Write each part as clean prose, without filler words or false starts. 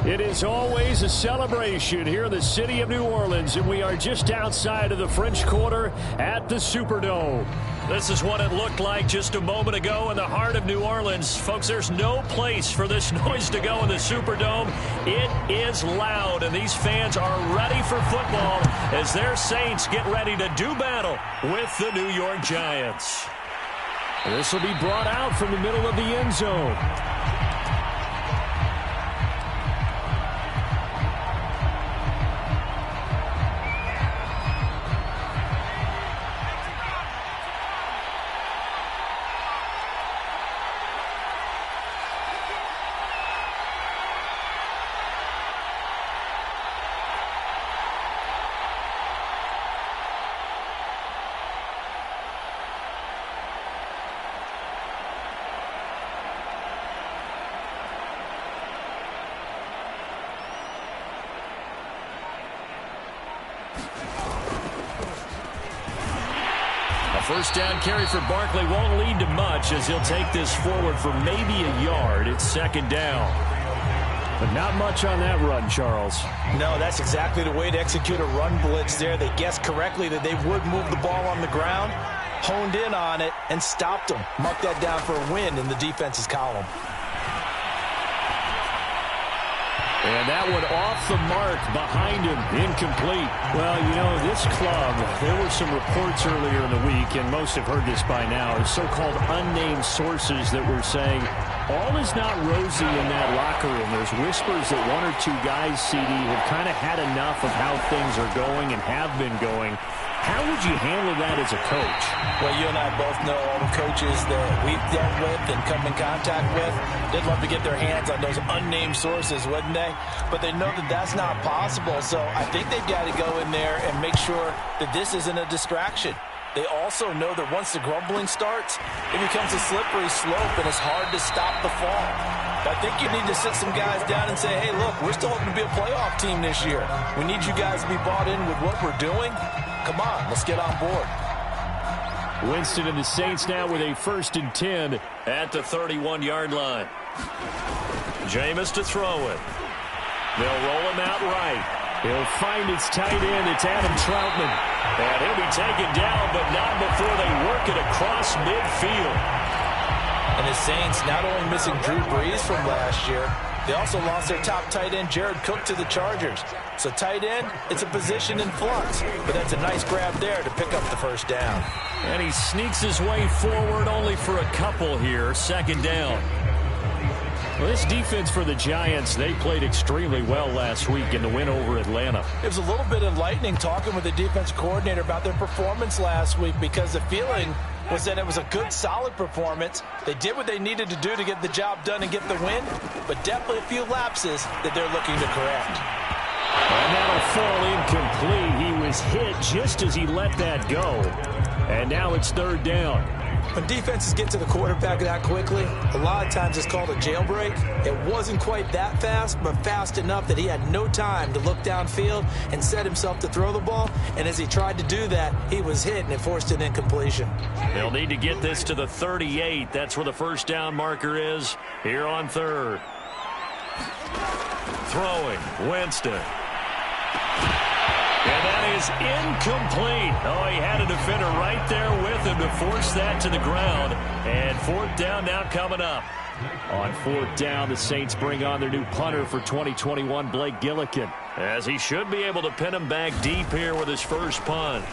It is always a celebration here in the city of New Orleans, and we are just outside of the French Quarter at the Superdome. This is what it looked like just a moment ago in the heart of New Orleans. Folks, there's no place for this noise to go in the Superdome. It is loud, and these fans are ready for football as their Saints get ready to do battle with the New York Giants. This will be brought out from the middle of the end zone. First down carry for Barkley won't lead to much as he'll take this forward for maybe a yard. It's second down. But not much on that run, Charles. No, that's exactly the way to execute a run blitz there. They guessed correctly that they would move the ball on the ground, honed in on it, and stopped them. Mark that down for a win in the defense's column. And that one off the mark behind him, incomplete. Well, you know, this club, there were some reports earlier in the week, and most have heard this by now, so-called unnamed sources that were saying all is not rosy in that locker room. There's whispers that one or two guys, CD, have kind of had enough of how things are going and have been going. How would you handle that as a coach? Well, you and I both know all the coaches that we've dealt with and come in contact with. They'd love to get their hands on those unnamed sources, wouldn't they? But they know that that's not possible, so I think they've got to go in there and make sure that this isn't a distraction. They also know that once the grumbling starts, it becomes a slippery slope, and it's hard to stop the fall. I think you need to sit some guys down and say, hey, look, we're still hoping to be a playoff team this year. We need you guys to be bought in with what we're doing. Come on, let's get on board. Winston and the Saints now with a 1st and 10 at the 31-yard line. Jameis to throw it. They'll roll him out right. He'll find his tight end. It's Adam Troutman. And he'll be taken down, but not before they work it across midfield. And the Saints not only missing Drew Brees from last year, they also lost their top tight end, Jared Cook, to the Chargers. So tight end, it's a position in flux. But that's a nice grab there to pick up the first down. And he sneaks his way forward only for a couple here. Second down. Well, this defense for the Giants, they played extremely well last week in the win over Atlanta. It was a little bit enlightening talking with the defense coordinator about their performance last week, because the feeling was that it was a good, solid performance. They did what they needed to do to get the job done and get the win, but definitely a few lapses that they're looking to correct. And that'll fall incomplete. He was hit just as he let that go. And now it's third down. When defenses get to the quarterback that quickly, a lot of times it's called a jailbreak. It wasn't quite that fast, but fast enough that he had no time to look downfield and set himself to throw the ball. And as he tried to do that, he was hit, and it forced an incompletion. They'll need to get this to the 38. That's where the first down marker is here on third. Throwing, Winston. And that is incomplete. Oh, he had a defender right there with him to force that to the ground. And fourth down now coming up. On fourth down, the Saints bring on their new punter for 2021, Blake Gillikin. As he should be able to pin him back deep here with his first punt.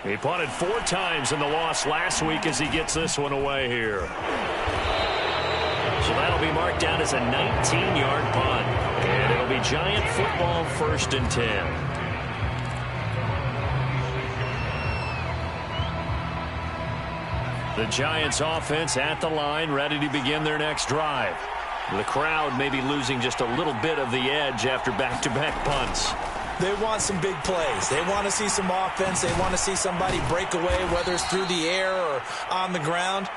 He punted 4 times in the loss last week as he gets this one away here. So that'll be marked down as a 19-yard punt. And it'll be Giant football, 1st and 10. The Giants offense at the line, ready to begin their next drive. The crowd may be losing just a little bit of the edge after back-to-back punts. They want some big plays. They want to see some offense. They want to see somebody break away, whether it's through the air or on the ground.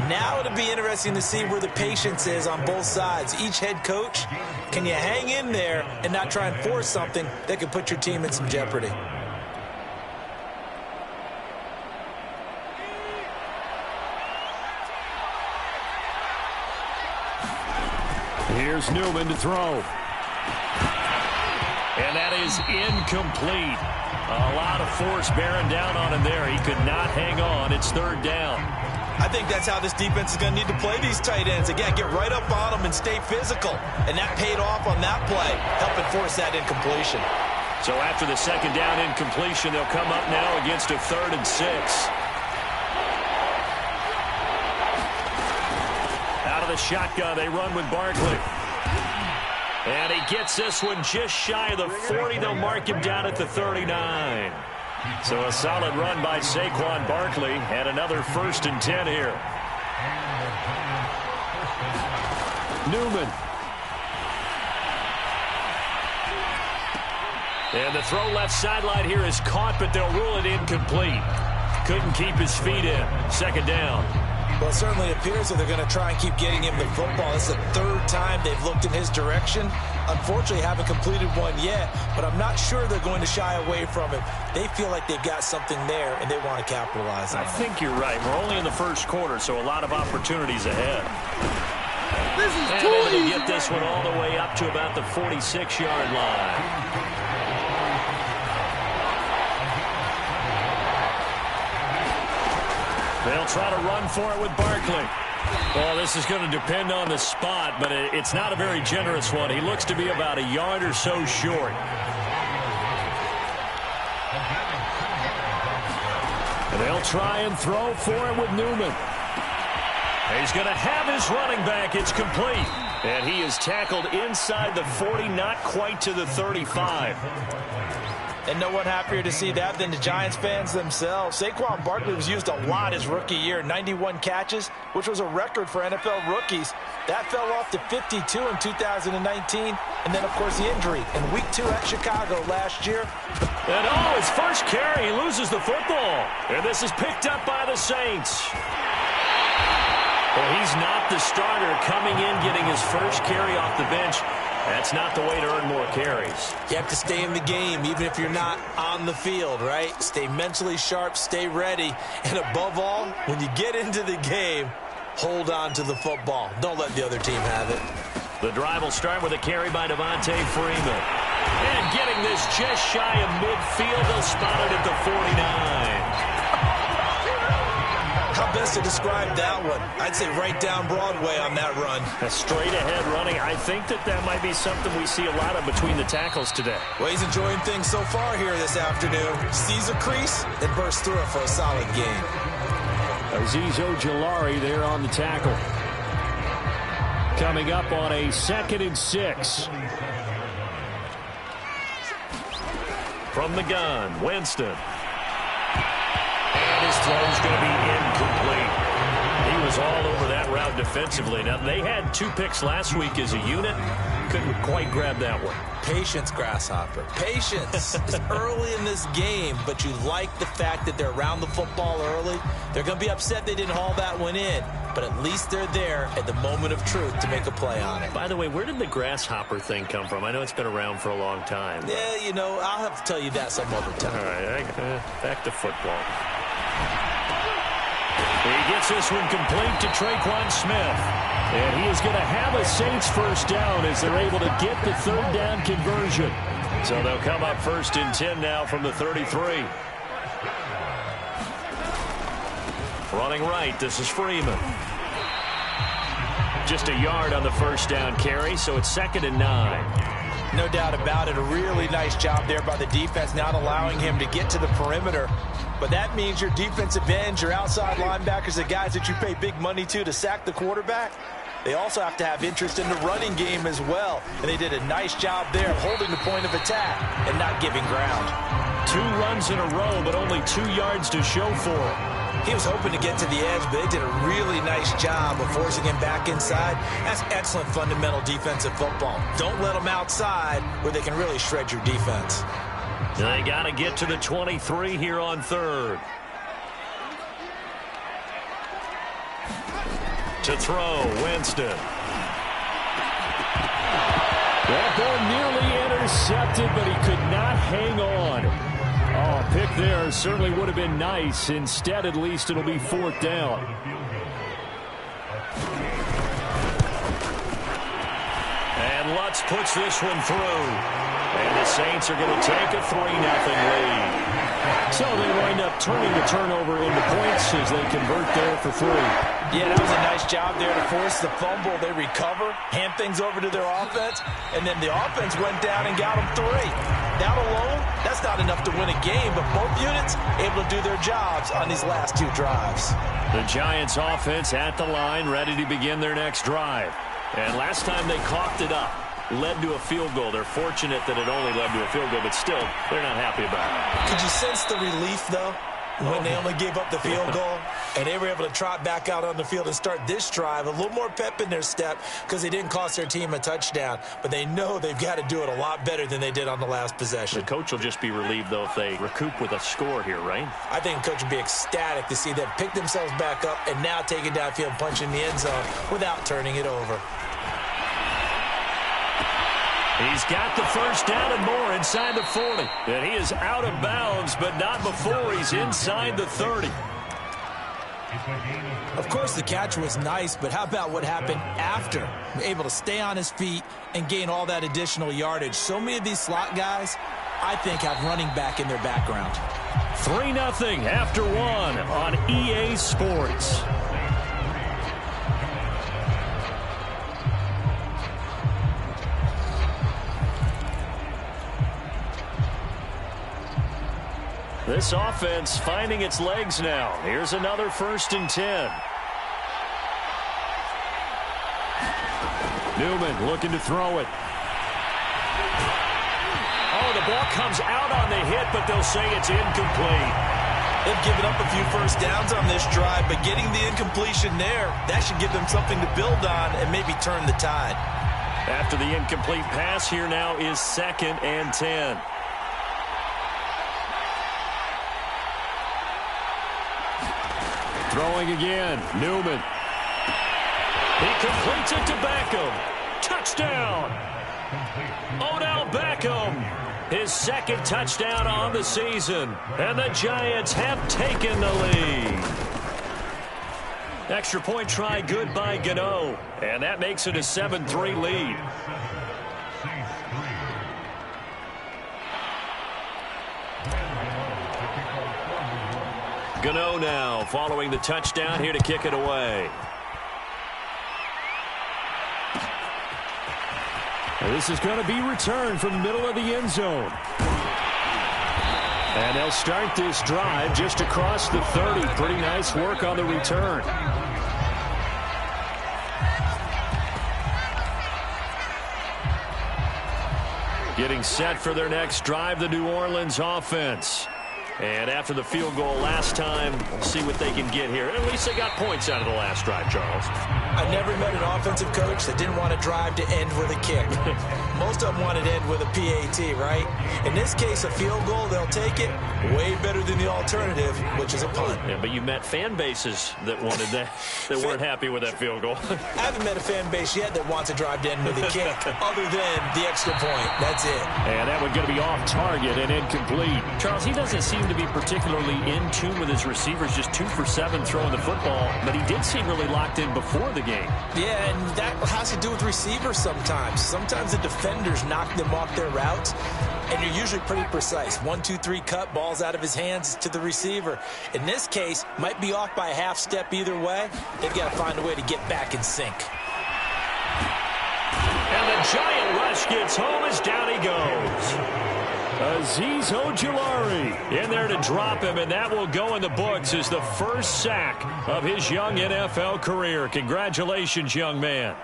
Now it'll be interesting to see where the patience is on both sides. Each head coach, can you hang in there and not try and force something that could put your team in some jeopardy? Here's Newman to throw. And that is incomplete. A lot of force bearing down on him there. He could not hang on. It's third down. I think that's how this defense is going to need to play these tight ends. Again, get right up on them and stay physical. And that paid off on that play, helping force that incompletion. So after the second down incompletion, they'll come up now against a 3rd and 6. Out of the shotgun, they run with Barkley. And he gets this one just shy of the 40. They'll mark him down at the 39. So a solid run by Saquon Barkley and another 1st and 10 here. Newman. And the throw left sideline here is caught, but they'll rule it incomplete. Couldn't keep his feet in. 2nd down. Well, it certainly appears that they're going to try and keep getting him the football. This is the 3rd time they've looked in his direction. Unfortunately, haven't completed one yet, but I'm not sure they're going to shy away from it. They feel like they've got something there, and they want to capitalize on it. I think you're right. We're only in the 1st quarter, so a lot of opportunities ahead. This is and too easy. Get this one all the way up to about the 46-yard line. They'll try to run for it with Barkley. Well, this is going to depend on the spot, but it's not a very generous one. He looks to be about a yard or so short. And they'll try and throw for it with Newman. He's going to have his running back. It's complete. And he is tackled inside the 40, not quite to the 35. And no one happier to see that than the Giants fans themselves. Saquon Barkley was used a lot his rookie year, 91 catches, which was a record for NFL rookies. That fell off to 52 in 2019. And then, of course, the injury in Week 2 at Chicago last year. And, his first carry, he loses the football. And this is picked up by the Saints. Well, he's not the starter coming in, getting his first carry off the bench. That's not the way to earn more carries. You have to stay in the game, even if you're not on the field, right? Stay mentally sharp, stay ready. And above all, when you get into the game, hold on to the football. Don't let the other team have it. The drive will start with a carry by Devontae Freeman. And getting this just shy of midfield, they'll spot it at the 49. How best to describe that one? I'd say right down Broadway on that run. A straight ahead running. I think that might be something we see a lot of between the tackles today. Well, he's enjoying things so far here this afternoon. Sees a crease and bursts through it for a solid game. Azeez Ojulari there on the tackle. Coming up on a 2nd and 6. From the gun, Winston. And his throw's going to be incomplete. He was all over that route defensively. Now, they had 2 picks last week as a unit. Couldn't quite grab that one. Patience, Grasshopper. Patience. It's early in this game, but you like the fact that they're around the football early. They're going to be upset they didn't haul that one in, but at least they're there at the moment of truth to make a play on it. By the way, where did the grasshopper thing come from? I know it's been around for a long time. Yeah, you know, I'll have to tell you that some other time. All right, back to football. He gets this one complete to Traquan Smith. And he is going to have a Saints first down as they're able to get the 3rd down conversion. So they'll come up 1st and 10 now from the 33. Running right, this is Freeman. Just a yard on the first down carry, so it's 2nd and 9. No doubt about it. A really nice job there by the defense, not allowing him to get to the perimeter. But that means your defensive ends, your outside linebackers, the guys that you pay big money to sack the quarterback, they also have to have interest in the running game as well. And they did a nice job there of holding the point of attack and not giving ground. 2 runs in a row, but only 2 yards to show for it. He was hoping to get to the edge, but they did a really nice job of forcing him back inside. That's excellent fundamental defensive football. Don't let them outside where they can really shred your defense. They got to get to the 23 here on 3rd. To throw, Winston. That ball nearly intercepted, but he could not hang on. Oh, pick there certainly would have been nice. Instead, at least, it'll be 4th down. And And Lutz puts this one through. And the Saints are going to take a 3-0 lead. So they wind up turning the turnover into points as they convert there for 3. Yeah, that was a nice job there to force the fumble. They recover, hand things over to their offense, and then the offense went down and got them 3. That alone, that's not enough to win a game, but both units able to do their jobs on these last 2 drives. The Giants offense at the line, ready to begin their next drive. And last time they coughed it up, led to a field goal. They're fortunate that it only led to a field goal, but still, they're not happy about it. Could you sense the relief, though, when they only gave up the field goal? And they were able to trot back out on the field and start this drive. A little more pep in their step because they didn't cost their team a touchdown. But they know they've got to do it a lot better than they did on the last possession. The coach will just be relieved, though, if they recoup with a score here, right? I think the coach would be ecstatic to see them pick themselves back up and now take it downfield and punch in the end zone without turning it over. He's got the first down and more inside the 40. And he is out of bounds, but not before he's inside the 30. Of course, the catch was nice, but how about what happened after? Able to stay on his feet and gain all that additional yardage. So many of these slot guys, I think, have running back in their background. 3-0 after 1 on EA Sports. This offense finding its legs now. Here's another 1st and 10. Newman looking to throw it. Oh, the ball comes out on the hit, but they'll say it's incomplete. They've given up a few first downs on this drive, but getting the incompletion there, that should give them something to build on and maybe turn the tide. After the incomplete pass, here now is 2nd and 10. Throwing again, Newman. He completes it to Beckham. Touchdown! Odell Beckham, his 2nd touchdown on the season. And the Giants have taken the lead. Extra point try good by Gano. And that makes it a 7-3 lead. Gano now following the touchdown here to kick it away. And this is going to be returned from the middle of the end zone. And they'll start this drive just across the 30. Pretty nice work on the return. Getting set for their next drive, the New Orleans offense. And after the field goal last time, we'll see what they can get here. At least they got points out of the last drive, Charles. I never met an offensive coach that didn't want a drive to end with a kick. Most of them want it to end with a PAT, right? In this case, a field goal, they'll take it. Way better than the alternative, which is a punt. Yeah, but you met fan bases that wanted that, that weren't happy with that field goal. I haven't met a fan base yet that wants a drive to end with a kick, other than the extra point. That's it. And that one's going to be off target and incomplete. Charles, he doesn't seem to be particularly in tune with his receivers, just 2 for 7 throwing the football, but he did seem really locked in before the game. Yeah, and that has to do with receivers sometimes. Sometimes the defenders knock them off their routes, and you're usually pretty precise. 1, 2, 3 cut, balls out of his hands to the receiver. In this case, might be off by a half step either way. They've got to find a way to get back in sync. And the giant rush gets home as down he goes. Azeez Ojulari in there to drop him, and that will go in the books as the first sack of his young NFL career. Congratulations, young man.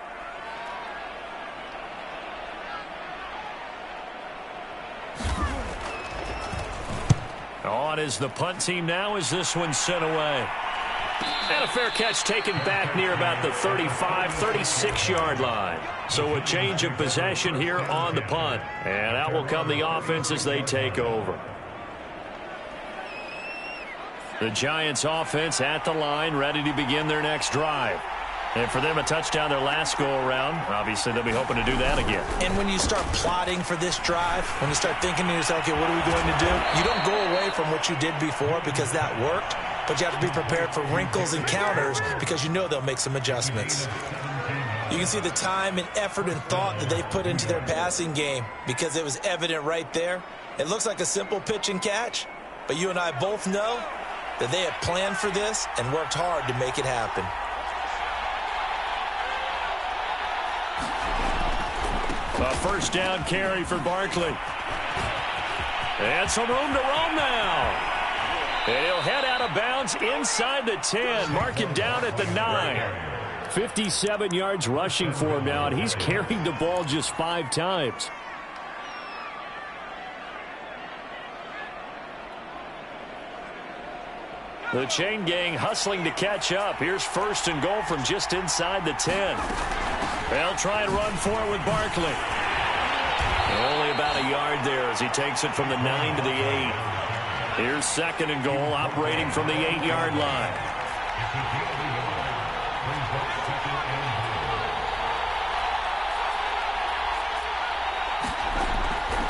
On is the punt team now as this one's sent away. And a fair catch taken back near about the 35, 36-yard line. So a change of possession here on the punt. And out will come the offense as they take over. The Giants offense at the line, ready to begin their next drive. And for them, a touchdown their last go-around. Obviously, they'll be hoping to do that again. And when you start plotting for this drive, when you start thinking to yourself, okay, what are we going to do? You don't go away from what you did before because that worked, but you have to be prepared for wrinkles and counters because you know they'll make some adjustments. You can see the time and effort and thought that they've put into their passing game because it was evident right there. It looks like a simple pitch and catch, but you and I both know that they had planned for this and worked hard to make it happen. A first down carry for Barkley. And some room to roam now. And he'll head out of bounds inside the 10. Mark him down at the 9. 57 yards rushing for him now, and he's carried the ball just 5 times. The chain gang hustling to catch up. Here's first and goal from just inside the 10. They'll try and run for it with Barkley. Only about a yard there as he takes it from the 9 to the 8. Here's second and goal, operating from the 8-yard line.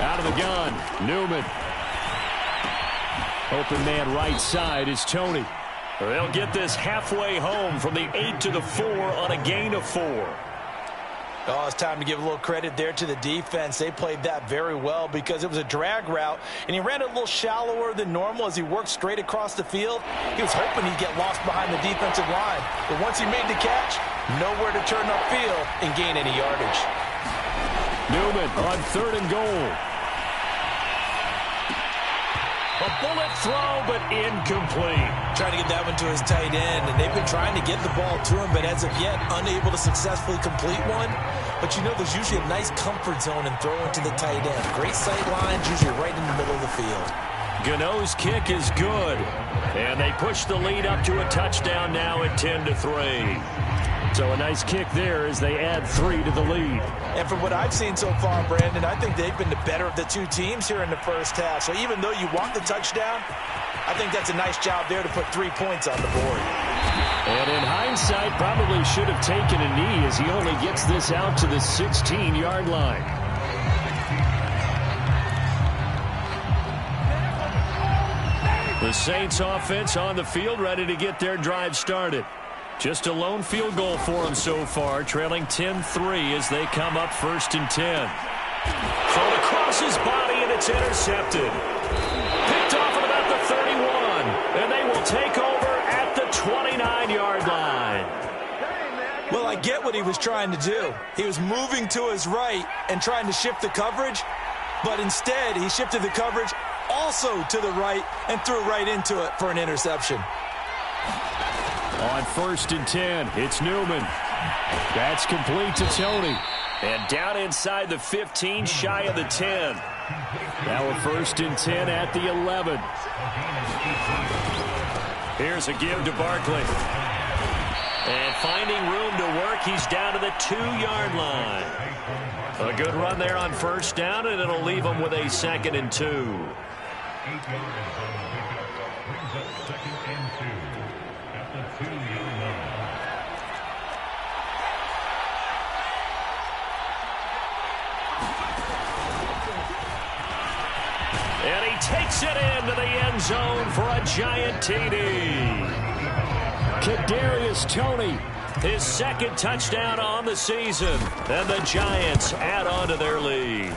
Out of the gun, Newman. Open man right side is Tony. They'll get this halfway home from the 8 to the 4 on a gain of 4. Oh, it's time to give a little credit there to the defense. They played that very well because it was a drag route, and he ran it a little shallower than normal as he worked straight across the field. He was hoping he'd get lost behind the defensive line, but once he made the catch, nowhere to turn upfield and gain any yardage. Newman on third and goal. A bullet throw, but incomplete. Trying to get that one to his tight end, and they've been trying to get the ball to him, but as of yet, unable to successfully complete one. But you know, there's usually a nice comfort zone in throwing to the tight end. Great sight lines, usually right in the middle of the field. Gano's kick is good, and they push the lead up to a touchdown now at 10 to 3. So a nice kick there as they add 3 to the lead. And from what I've seen so far, Brandon, I think they've been the better of the two teams here in the first half. So even though you want the touchdown, I think that's a nice job there to put 3 points on the board. And in hindsight, probably should have taken a knee as he only gets this out to the 16-yard line. The Saints offense on the field, ready to get their drive started. Just a lone field goal for them so far, trailing 10-3 as they come up first and 10. Thrown across his body, and it's intercepted. Picked off at about the 31, and they will take over at the 29-yard line. Well, I get what he was trying to do. He was moving to his right and trying to shift the coverage, but instead he shifted the coverage also to the right and threw right into it for an interception. On first and 10, it's Newman. That's complete to Tony. And down inside the 15, shy of the 10. Now a first and 10 at the 11. Here's a give to Barkley. And finding room to work, he's down to the 2-yard line. A good run there on first down, and it'll leave him with a 2nd and 2. And he takes it into the end zone for a giant TD. Kadarius Toney, his 2nd touchdown on the season. And the Giants add on to their lead.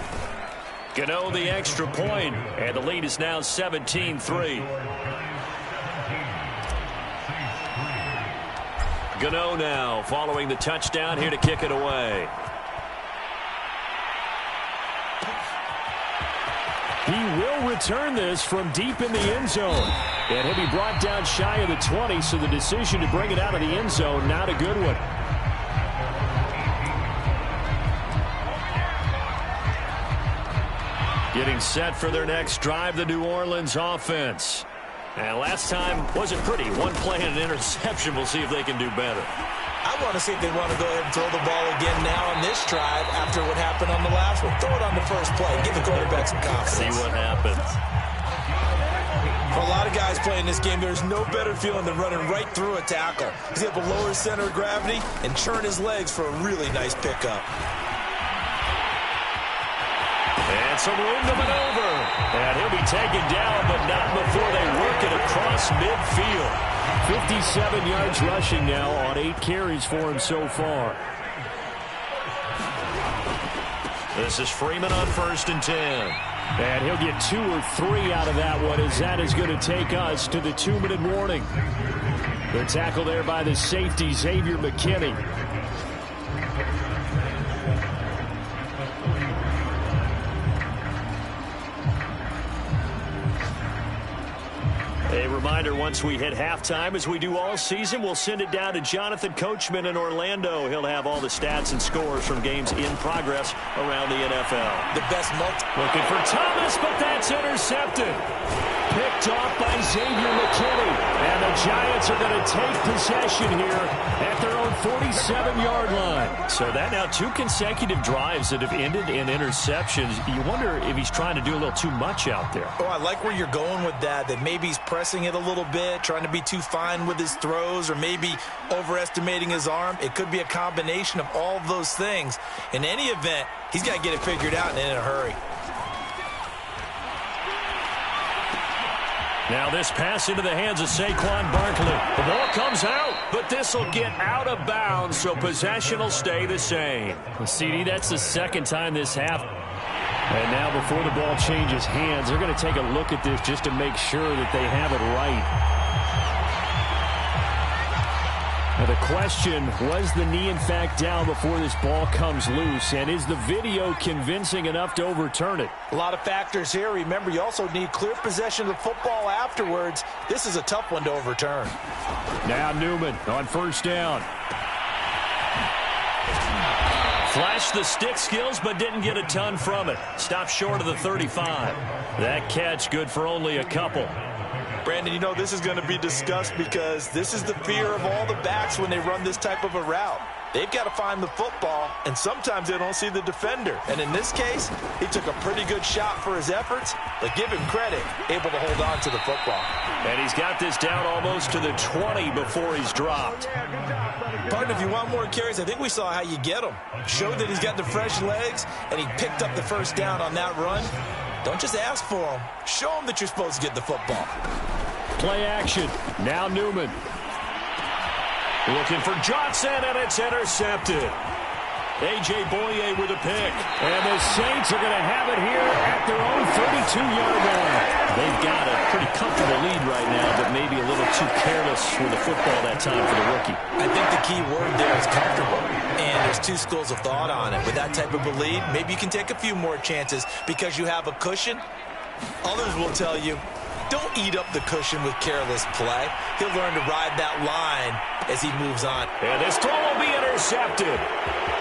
Gano the extra point, and the lead is now 17-3. Gano now following the touchdown here to kick it away. he will return this from deep in the end zone. And he'll be brought down shy of the 20, so the decision to bring it out of the end zone, not a good one. Getting set for their next drive, the New Orleans offense. And last time wasn't pretty. One play and an interception. We'll see if they can do better. I want to see if they want to go ahead and throw the ball again now on this drive after what happened on the last one. Throw it on the first play. Give the quarterback some confidence. See what happens. For a lot of guys playing this game, there's no better feeling than running right through a tackle. He's able to lower his center of gravity and churn his legs for a really nice pickup. And some room to maneuver. And he'll be taken down, but not before they work it across midfield. 57 yards rushing now on 8 carries for him so far. This is Freeman on 1st and 10. And he'll get 2 or 3 out of that one, as that is going to take us to the 2-minute warning. The tackle there by the safety, Xavier McKinney. A reminder, once we hit halftime, as we do all season, we'll send it down to Jonathan Coachman in Orlando. He'll have all the stats and scores from games in progress around the NFL. The best looking for Thomas, but that's intercepted. Picked off by Xavier McKinney. And the Giants are going to take possession here at their own 47-yard line. So that now 2 consecutive drives that have ended in interceptions. You wonder if he's trying to do a little too much out there. Oh, I like where you're going with that maybe he's pressing it a little bit, trying to be too fine with his throws, or maybe overestimating his arm. It could be a combination of all of those things. In any event, he's got to get it figured out and in a hurry. Now this pass into the hands of Saquon Barkley. The ball comes out, but this will get out of bounds, so possession will stay the same. Well, CD, that's the second time this happened. And now before the ball changes hands, they're going to take a look at this just to make sure that they have it right. Now the question, was the knee in fact down before this ball comes loose? And is the video convincing enough to overturn it? A lot of factors here. Remember, you also need clear possession of the football afterwards. This is a tough one to overturn. Now Newman on 1st down. Flashed the stick skills, but didn't get a ton from it. Stopped short of the 35. That catch good for only a couple. Brandon, you know this is going to be discussed because this is the fear of all the backs when they run this type of a route. They've got to find the football, and sometimes they don't see the defender. And in this case, he took a pretty good shot for his efforts, but give him credit, able to hold on to the football. And he's got this down almost to the 20 before he's dropped. Partner, if you want more carries, I think we saw how you get them. Showed that he's got the fresh legs, and he picked up the first down on that run. Don't just ask for them. Show them that you're supposed to get the football. Play action. Now Newman. Looking for Johnson, and it's intercepted. A.J. Boye with a pick. And the Saints are going to have it here at their own 32-yard line. They've got a pretty comfortable lead right now, but maybe a little too careless with the football that time for the rookie. I think the key word there is comfortable. And there's 2 schools of thought on it. With that type of a lead, maybe you can take a few more chances because you have a cushion. Others will tell you, don't eat up the cushion with careless play. He'll learn to ride that line as he moves on. And this throw will be intercepted.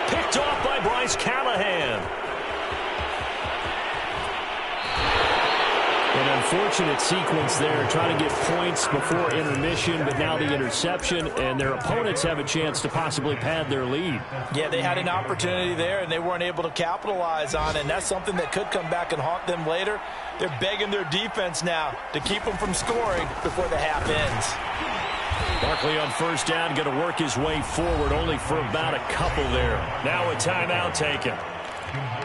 Picked off by Bryce Callahan. An unfortunate sequence there, trying to get points before intermission, but now the interception, and their opponents have a chance to possibly pad their lead. Yeah, they had an opportunity there, and they weren't able to capitalize on it, and that's something that could come back and haunt them later. They're begging their defense now to keep them from scoring before the half ends. Barkley on 1st down, going to work his way forward, only for about a couple there. Now a timeout taken.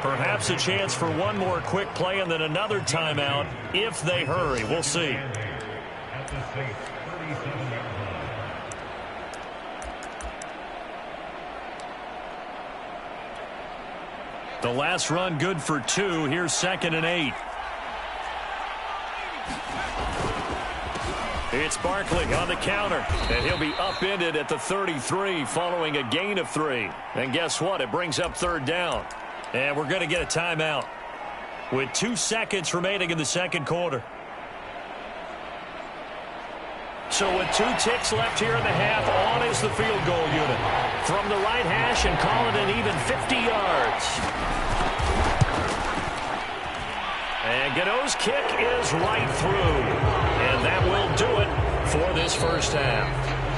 Perhaps a chance for one more quick play and then another timeout if they hurry. We'll see. The last run good for 2. Here's 2nd and 8. It's Barkley on the counter, and he'll be upended at the 33 following a gain of 3. And guess what? It brings up 3rd down. And we're going to get a timeout with 2 seconds remaining in the 2nd quarter. So with 2 ticks left here in the half, on is the field goal unit. From the right hash and call it an even 50 yards. And Gano's kick is right through. And that will do it for this first half.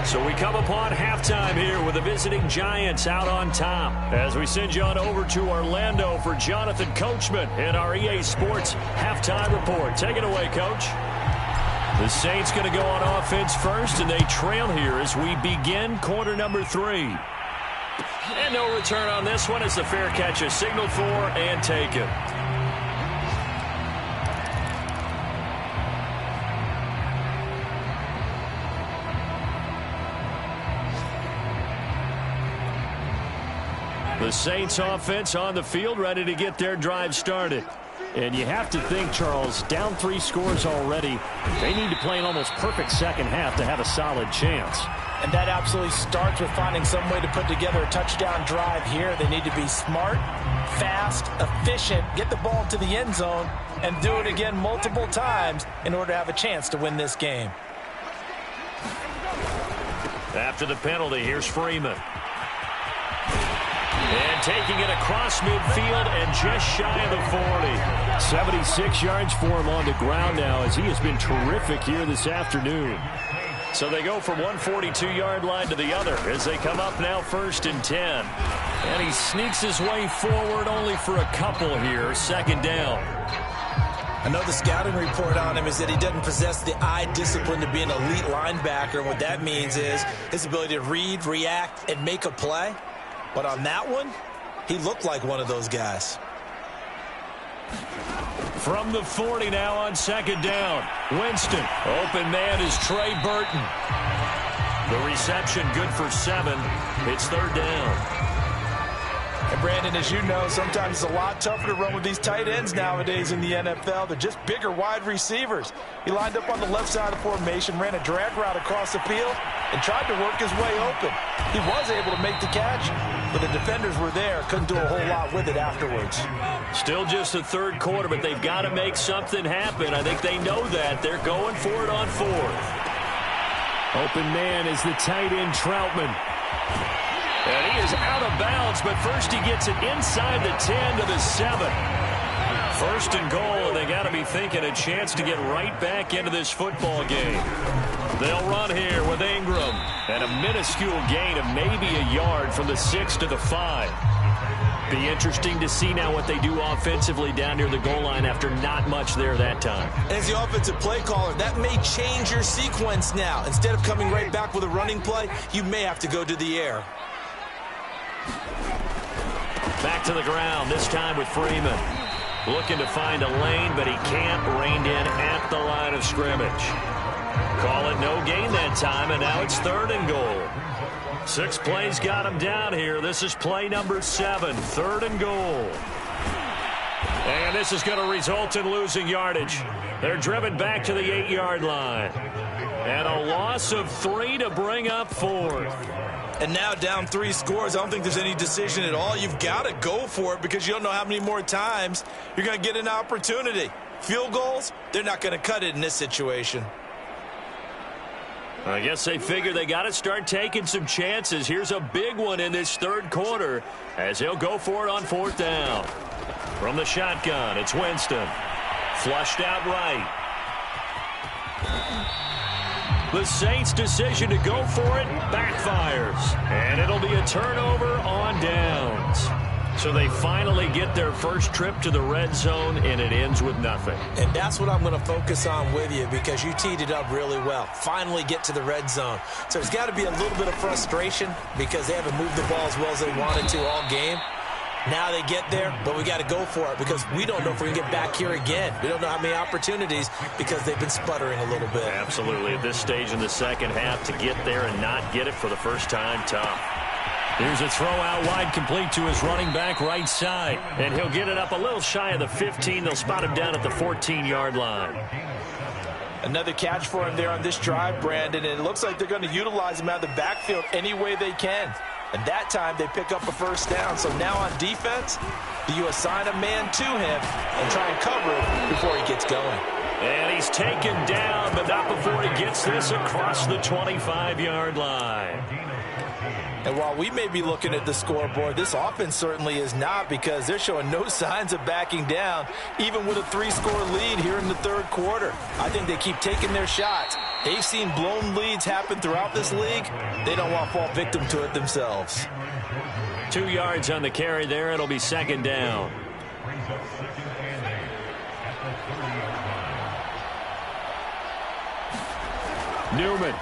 So we come upon halftime here with the visiting Giants out on top. As we send you on over to Orlando for Jonathan Coachman in our EA Sports halftime report. Take it away, Coach. The Saints going to go on offense first, and they trail here as we begin quarter number 3. And no return on this one as the fair catch is signaled for and taken. The Saints offense on the field, ready to get their drive started. And you have to think, Charles, down 3 scores already. They need to play an almost perfect second half to have a solid chance. And that absolutely starts with finding some way to put together a touchdown drive here. They need to be smart, fast, efficient, get the ball to the end zone, and do it again multiple times in order to have a chance to win this game. After the penalty, here's Freeman. And taking it across midfield and just shy of the 40. 76 yards for him on the ground now as he has been terrific here this afternoon. So they go from one 42-yard line to the other as they come up now 1st and 10. And he sneaks his way forward only for a couple here. 2nd down. I know the scouting report on him is that he doesn't possess the eye discipline to be an elite linebacker. And what that means is his ability to read, react, and make a play. But on that one, he looked like one of those guys. From the 40 now on 2nd down. Winston. Open man is Trey Burton. The reception good for 7. It's 3rd down. And Brandon, as you know, sometimes it's a lot tougher to run with these tight ends nowadays in the NFL. They're just bigger wide receivers. He lined up on the left side of the formation, ran a drag route across the field, and tried to work his way open. He was able to make the catch, but the defenders were there. Couldn't do a whole lot with it afterwards. Still just the 3rd quarter, but they've got to make something happen. I think they know that. They're going for it on 4th. Open man is the tight end Troutman. And he is out of bounds, but first he gets it inside the 10 to the 7. 1st and goal, and they got to be thinking a chance to get right back into this football game. They'll run here with Ingram. And a minuscule gain of maybe a yard from the 6 to the 5. Be interesting to see now what they do offensively down near the goal line after not much there that time. As the offensive play caller, that may change your sequence now. Instead of coming right back with a running play, you may have to go to the air. Back to the ground, this time with Freeman. Looking to find a lane, but he can't. Reined in at the line of scrimmage. Call it no gain that time, and now it's 3rd and goal. 6 plays got him down here. This is play number 7, 3rd and goal. And this is going to result in losing yardage. They're driven back to the 8-yard line. And a loss of 3 to bring up 4th. And now down 3 scores, I don't think there's any decision at all. You've got to go for it because you don't know how many more times you're going to get an opportunity. Field goals, they're not going to cut it in this situation. I guess they figure they got to start taking some chances. Here's a big one in this 3rd quarter as he'll go for it on 4th down. From the shotgun, it's Winston. Flushed out right. The Saints' decision to go for it backfires. And it'll be a turnover on downs. So they finally get their first trip to the red zone, and it ends with nothing. And that's what I'm going to focus on with you because you teed it up really well. Finally get to the red zone. So there's got to be a little bit of frustration because they haven't moved the ball as well as they wanted to all game. Now they get there, but we got to go for it because we don't know if we can get back here again. We don't know how many opportunities because they've been sputtering a little bit. Absolutely. At this stage in the second half, to get there and not get it for the first time, tough. Here's a throw out wide complete to his running back right side. And he'll get it up a little shy of the 15. They'll spot him down at the 14-yard line. Another catch for him there on this drive, Brandon. And it looks like they're going to utilize him out of the backfield any way they can. And that time they pick up a first down. So now on defense, do you assign a man to him and try and cover it before he gets going? And he's taken down, but not before he gets this across the 25-yard line. And while we may be looking at the scoreboard, this offense certainly is not because they're showing no signs of backing down, even with a 3-score lead here in the 3rd quarter. I think they keep taking their shots. They've seen blown leads happen throughout this league. They don't want to fall victim to it themselves. 2 yards on the carry there. It'll be 2nd down. Newman.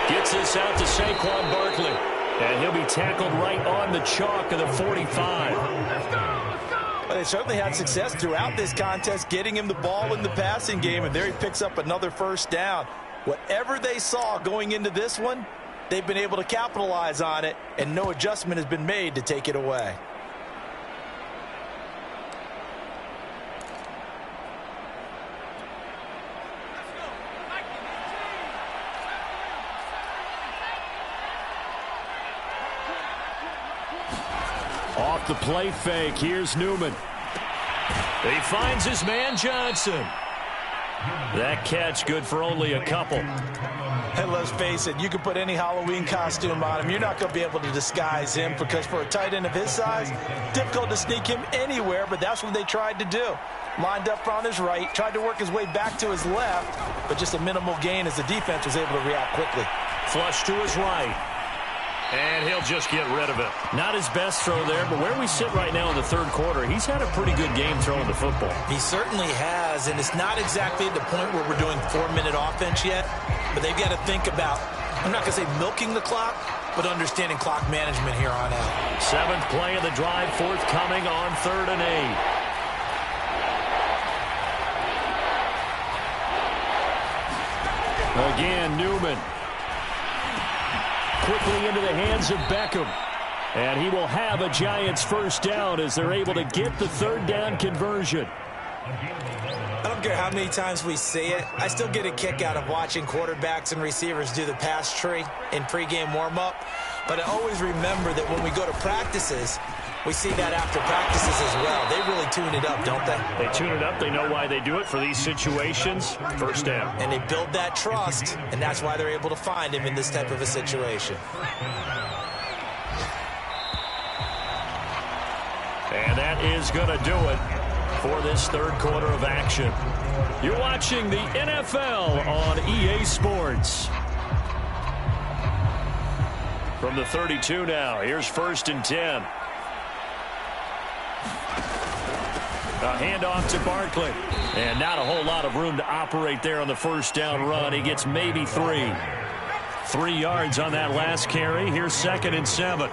Gets this out to Saquon Barkley. And he'll be tackled right on the chalk of the 45. Well, they certainly had success throughout this contest, getting him the ball in the passing game, and there he picks up another first down. Whatever they saw going into this one, they've been able to capitalize on it, and no adjustment has been made to take it away. Off the play fake, here's Newman. He finds his man Johnson. That catch good for only a couple. And let's face it, you can put any Halloween costume on him. You're not going to be able to disguise him, because for a tight end of his size, difficult to sneak him anywhere, but that's what they tried to do. Lined up on his right, tried to work his way back to his left, but just a minimal gain as the defense was able to react quickly. Flush to his right. And he'll just get rid of it. Not his best throw there, but where we sit right now in the third quarter, he's had a pretty good game throwing the football. He certainly has, and it's not exactly at the point where we're doing 4-minute offense yet, but they've got to think about, I'm not going to say milking the clock, but understanding clock management here on out. 7th play of the drive, forthcoming on 3rd and 8. Again, Newman. Quickly into the hands of Beckham. And he will have a Giants first down as they're able to get the 3rd down conversion. I don't care how many times we say it, I still get a kick out of watching quarterbacks and receivers do the pass tree in pregame warm-up. But I always remember that when we go to practices, we see that after practices as well. They really tune it up, don't they? They tune it up. They know why they do it for these situations. First down. And they build that trust, and that's why they're able to find him in this type of a situation. And that is going to do it for this third quarter of action. You're watching the NFL on EA Sports. From the 32 now, here's 1st and 10. A handoff to Barkley. And not a whole lot of room to operate there on the first down run. He gets maybe 3. 3 yards on that last carry. Here's 2nd and 7.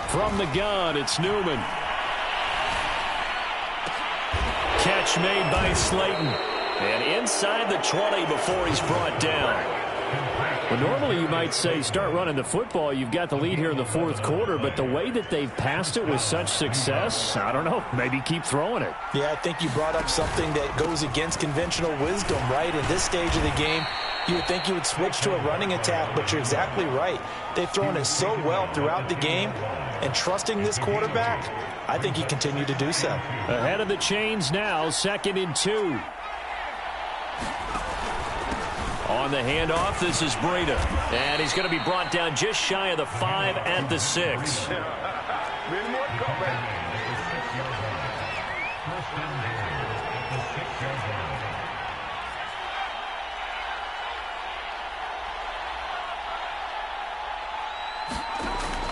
From the gun, it's Newman. Catch made by Slayton. And inside the 20 before he's brought down. Well, normally you might say start running the football. You've got the lead here in the 4th quarter, but the way that they've passed it with such success, I don't know, maybe keep throwing it. Yeah, I think you brought up something that goes against conventional wisdom, right? In this stage of the game, you would think you would switch to a running attack, but you're exactly right. They've thrown it so well throughout the game, and trusting this quarterback, I think he continued to do so. Ahead of the chains now, 2nd and 2. On the handoff, this is Breida. And he's going to be brought down just shy of the 5 at the 6.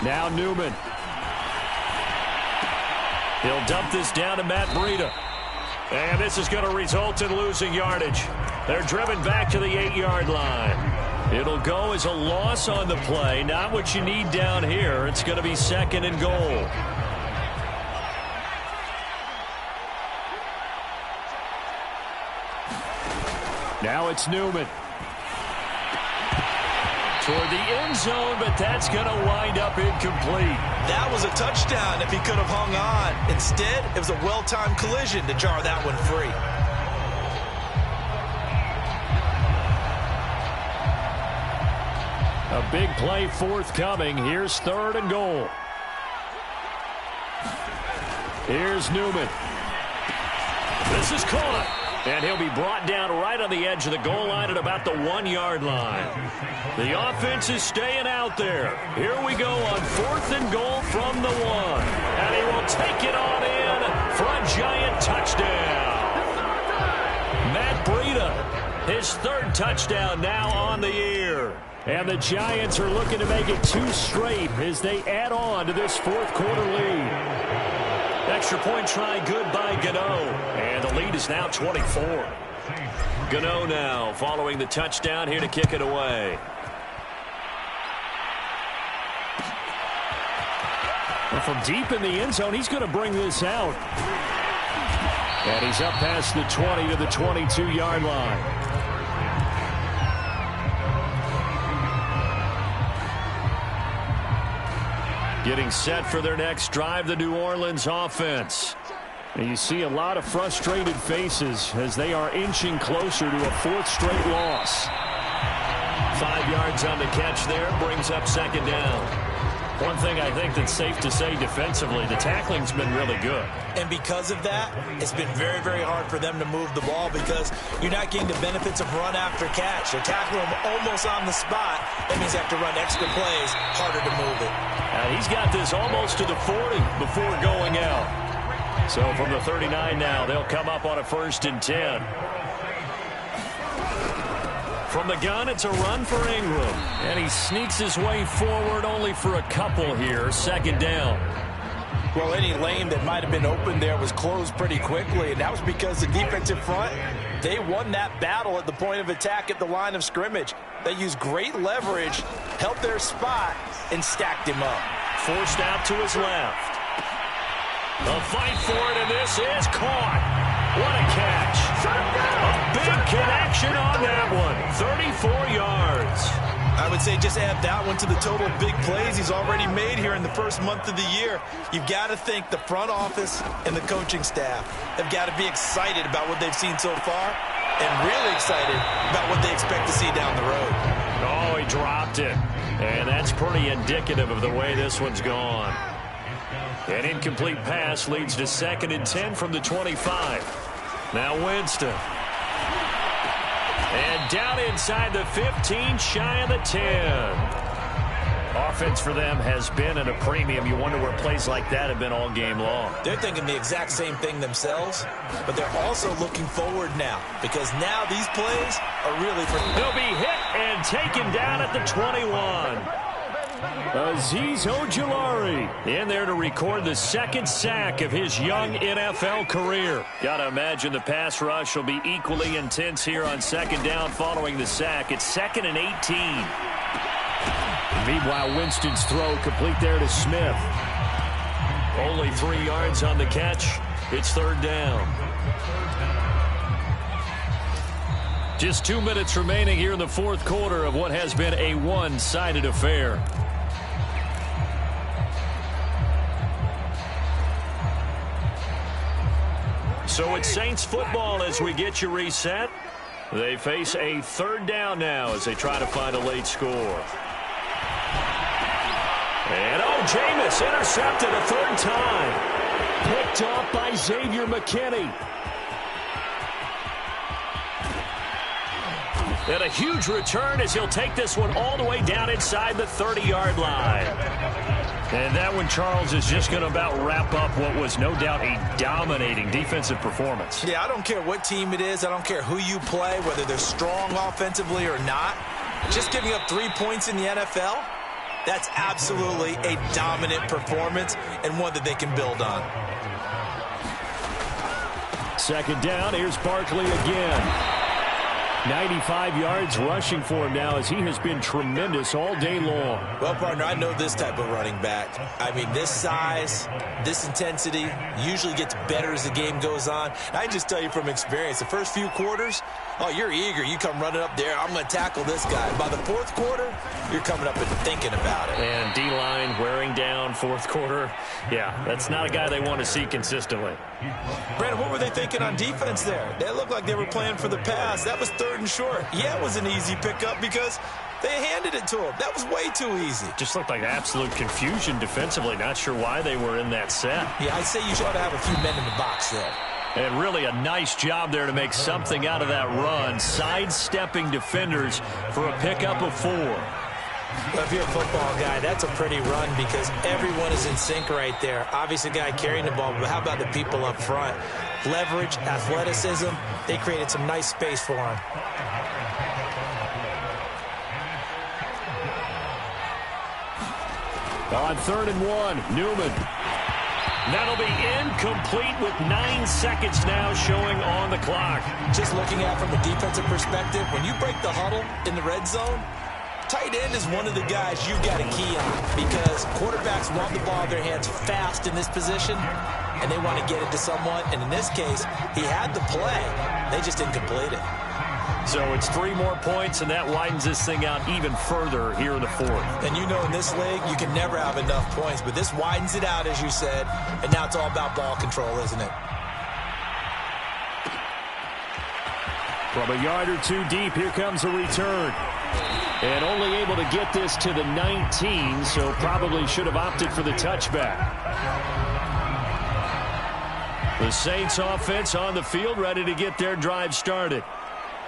Now Newman. He'll dump this down to Matt Breida. And this is going to result in losing yardage. They're driven back to the 8-yard line. It'll go as a loss on the play. Not what you need down here. It's going to be 2nd and goal. Now it's Newman. Toward the end zone, but that's going to wind up incomplete. That was a touchdown if he could have hung on. Instead, it was a well-timed collision to jar that one free. A big play forthcoming. Here's 3rd and goal. Here's Newman. This is caught. And he'll be brought down right on the edge of the goal line at about the 1-yard line. The offense is staying out there. Here we go on 4th and goal from the 1. And he will take it on in for a Giant touchdown. Matt Breida, his 3rd touchdown now on the year. And the Giants are looking to make it 2 straight as they add on to this 4th quarter lead. Extra point try good by Gano. And the lead is now 24. Gano now following the touchdown here to kick it away. Well, from deep in the end zone, he's going to bring this out. And he's up past the 20 to the 22-yard line. Getting set for their next drive, the New Orleans offense. And you see a lot of frustrated faces as they are inching closer to a fourth straight loss. 5 yards on the catch there, brings up second down. One thing I think that's safe to say defensively, the tackling's been really good. And because of that, it's been very, very hard for them to move the ball because you're not getting the benefits of run after catch. They're tackling them almost on the spot. That means they have to run extra plays, harder to move it. And he's got this almost to the 40 before going out. So from the 39 now, they'll come up on a 1st and 10. From the gun, it's a run for Ingram. And he sneaks his way forward only for a couple here. Second down. Well, any lane that might have been open there was closed pretty quickly, and that was because the defensive front, they won that battle at the point of attack at the line of scrimmage. They used great leverage, held their spot, and stacked him up. Forced out to his left. A fight for it, and this is caught. What a catch. A big connection on that one. 34 yards. I would say just add that one to the total of big plays he's already made here in the first month of the year. You've got to think the front office and the coaching staff have got to be excited about what they've seen so far and really excited about what they expect to see down the road. Oh, he dropped it. And that's pretty indicative of the way this one's gone. An incomplete pass leads to 2nd and 10 from the 25. Now Winston. And down inside the 15, shy of the 10. Offense for them has been at a premium. You wonder where plays like that have been all game long. They're thinking the exact same thing themselves, but they're also looking forward now because now these plays are really for... He'll be hit and taken down at the 21. Azeez Ojulari in there to record the 2nd sack of his young NFL career. Got to imagine the pass rush will be equally intense here on 2nd down following the sack. It's 2nd and 18. Meanwhile, Winston's throw complete there to Smith. Only 3 yards on the catch. It's 3rd down. Just 2 minutes remaining here in the 4th quarter of what has been a one-sided affair. So it's Saints football as we get you reset. They face a 3rd down now as they try to find a late score. And Jameis intercepted a 3rd time. Picked off by Xavier McKinney. And a huge return as he'll take this one all the way down inside the 30-yard line. And that one, Charles, is just going to about wrap up what was no doubt a dominating defensive performance. Yeah, I don't care what team it is. I don't care who you play, whether they're strong offensively or not. Just giving up 3 points in the NFL, that's absolutely a dominant performance and one that they can build on. 2nd down, here's Barkley again. 95 yards rushing for him now as he has been tremendous all day long. Well, partner, I know this type of running back. I mean, this size, this intensity usually gets better as the game goes on. And I can just tell you from experience, the first few quarters, oh, you're eager. You come running up there, I'm going to tackle this guy. By the 4th quarter, you're coming up and thinking about it. And D-line wearing down 4th quarter. Yeah, that's not a guy they want to see consistently. Brandon, what were they thinking on defense there? They looked like they were playing for the pass. That was 3rd and short. Yeah, it was an easy pickup because they handed it to him. That was way too easy. Just looked like absolute confusion defensively. Not sure why they were in that set. Yeah, I'd say you ought to have a few men in the box there. And really a nice job there to make something out of that run. Sidestepping defenders for a pickup of 4. Well, if you're a football guy, that's a pretty run because everyone is in sync right there. Obviously, the guy carrying the ball, but how about the people up front? Leverage, athleticism, they created some nice space for him. On 3rd and 1, Newman. That'll be incomplete with 9 seconds now showing on the clock. Just looking at it from a defensive perspective, when you break the huddle in the red zone, tight end is one of the guys you've got to key on because quarterbacks want the ball in their hands fast in this position. and they want to get it to someone. And in this case, he had the play. They just didn't complete it. So it's 3 more points, and that widens this thing out even further here in the fourth. And you know in this league, you can never have enough points, but this widens it out, as you said, and now it's all about ball control, isn't it? From a yard or 2 deep, here comes a return. And only able to get this to the 19, so probably should have opted for the touchback. The Saints offense on the field, ready to get their drive started.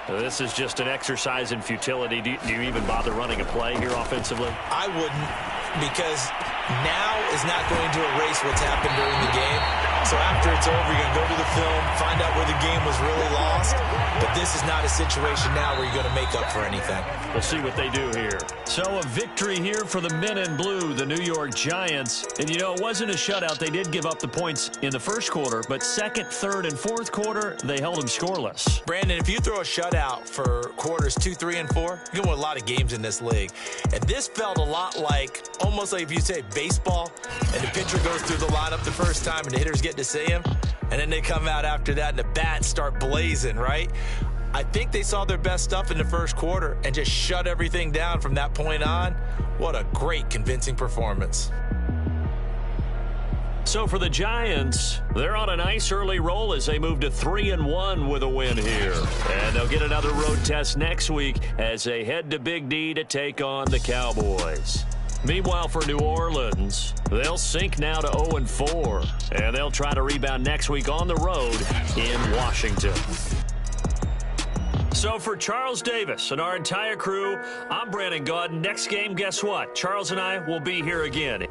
This is just an exercise in futility. Do you even bother running a play here offensively? I wouldn't, because now is not going to erase what's happened during the game. So after it's over, you're going to go to the film, find out where the game was really lost. But this is not a situation now where you're going to make up for anything. We'll see what they do here. So a victory here for the men in blue, the New York Giants. And, you know, it wasn't a shutout. They did give up the points in the first quarter, but second, third, and fourth quarter, they held them scoreless. Brandon, if you throw a shutout for quarters 2, 3, and 4, you can win a lot of games in this league. And this felt a lot like, almost like if you say baseball, and the pitcher goes through the lineup the first time and the hitters get to see him, and then they come out after that and the bats start blazing, right? I think they saw their best stuff in the first quarter and just shut everything down from that point on. What a great, convincing performance. So for the Giants, they're on a nice early roll as they move to 3-1 with a win here. And they'll get another road test next week as they head to Big D to take on the Cowboys. Meanwhile, for New Orleans, they'll sink now to 0-4, and they'll try to rebound next week on the road in Washington. So for Charles Davis and our entire crew, I'm Brandon Gaudin. Next game, guess what? Charles and I will be here again.